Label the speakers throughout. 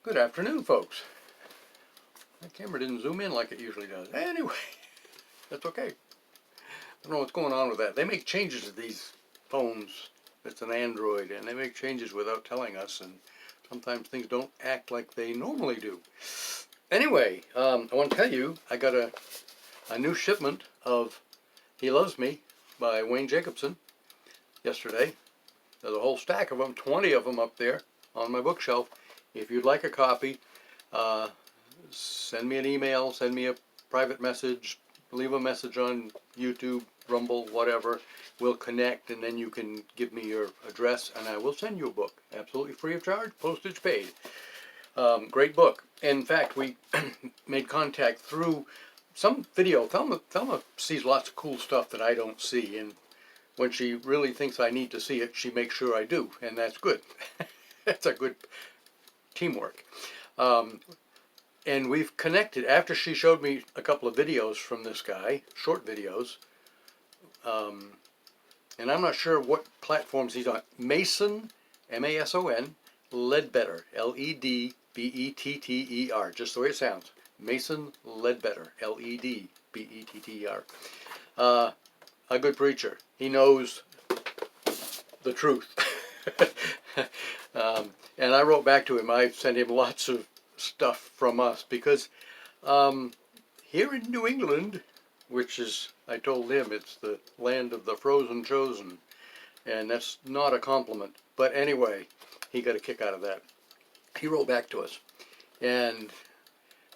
Speaker 1: Good afternoon, folks. My camera didn't zoom in like it usually does. Anyway, that's okay. I don't know what's going on with that. They make changes to these phones. It's an Android, and they make changes without telling us, and sometimes things don't act like they normally do. Anyway, I want to tell you, I got a new shipment of He Loves Me by Wayne Jacobson yesterday. There's a whole stack of them, 20 of them up there on my bookshelf. If you'd like a copy, send me an email, send me a private message, leave a message on YouTube, Rumble, whatever. We'll connect, and then you can give me your address, and I will send you a book, absolutely free of charge, postage paid. Great book. In fact, we made contact through some video. Thelma sees lots of cool stuff that I don't see, and when she really thinks I need to see it, she makes sure I do, and that's good. That's a good teamwork. And we've connected after she showed me a couple of videos from this guy, short videos. And I'm not sure what platforms he's on. Mason, M-A-S-O-N, Ledbetter, L-E-D-B-E-T-T-E-R, just the way it sounds. Mason Ledbetter, L-E-D-B-E-T-T-E-R. A good preacher. He knows the truth. And I wrote back to him. I sent him lots of stuff from us because here in New England, which is, I told him, it's the land of the frozen chosen, and that's not a compliment. But anyway, he got a kick out of that. He wrote back to us, and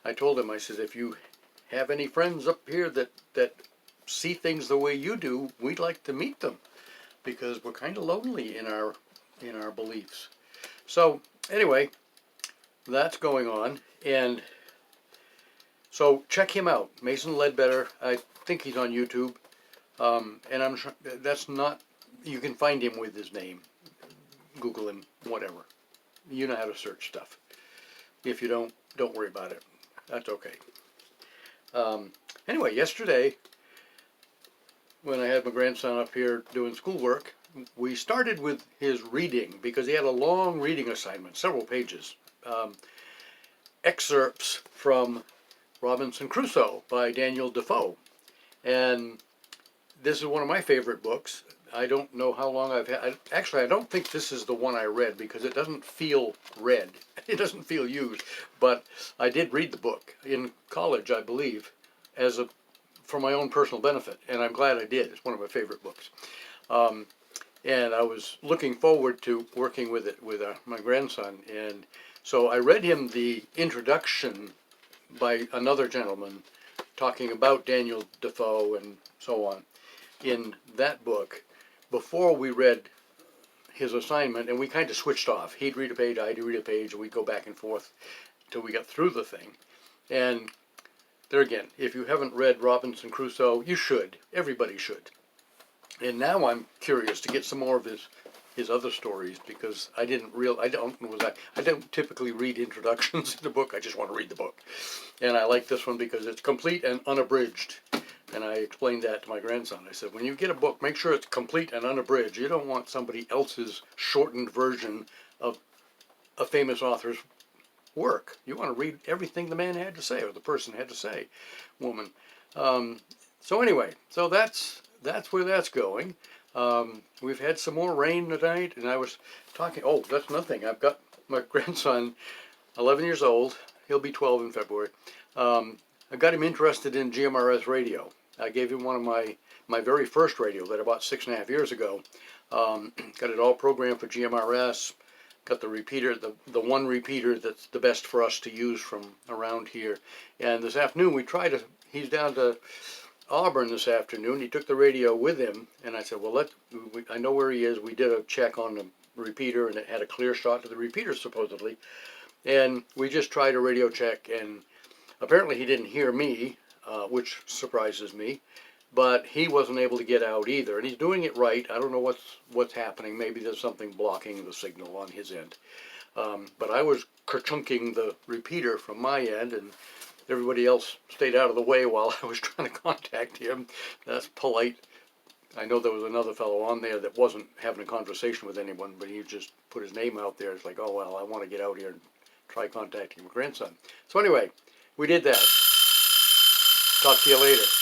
Speaker 1: I told him, I said, if you have any friends up here that see things the way you do, we'd like to meet them because we're kind of lonely in our beliefs. So anyway, that's going on, and so check him out, Mason Ledbetter. I think he's on YouTube, and I'm sure that's not. You can find him with his name. Google him, whatever. You know how to search stuff. If you don't worry about it. That's okay. Anyway, yesterday, when I had my grandson up here doing schoolwork, we started with his reading because he had a long reading assignment, several pages. Excerpts from Robinson Crusoe by Daniel Defoe. And this is one of my favorite books. I don't know how long I've had. Actually, I don't think this is the one I read because it doesn't feel read. It doesn't feel used. But I did read the book in college, I believe, for my own personal benefit. And I'm glad I did. It's one of my favorite books. And I was looking forward to working with it with my grandson. And so I read him the introduction by another gentleman talking about Daniel Defoe and so on in that book before we read his assignment, and we kind of switched off. He'd read a page, I'd read a page, and we'd go back and forth till we got through the thing. And there again, if you haven't read Robinson Crusoe, you should. Everybody should. And now I'm curious to get some more of his other stories because I don't typically read introductions to the book. I just want to read the book. And I like this one because it's complete and unabridged. And I explained that to my grandson. I said, when you get a book, make sure it's complete and unabridged. You don't want somebody else's shortened version of a famous author's work. You want to read everything the man had to say, or the person had to say, woman. So anyway, so that's where that's going. We've had some more rain tonight, and I was talking, oh, that's another thing. I've got my grandson, 11 years old. He'll be 12 in February. I got him interested in GMRS radio. I gave him one of my very first radio that I bought 6.5 years ago. Got it all programmed for GMRS. Got the repeater, the one repeater that's the best for us to use from around here. And this afternoon he's down to Auburn this afternoon. He took the radio with him, and I said, well, I know where he is. We did a check on the repeater, and it had a clear shot to the repeater, supposedly. And we just tried a radio check, and apparently he didn't hear me, which surprises me, but he wasn't able to get out either. And he's doing it right. I don't know what's happening. Maybe there's something blocking the signal on his end. But I was kerchunking the repeater from my end, and everybody else stayed out of the way while I was trying to contact him. That's polite. I know there was another fellow on there that wasn't having a conversation with anyone, but he just put his name out there. It's like, oh, well, I want to get out here and try contacting my grandson. So anyway, we did that. Talk to you later.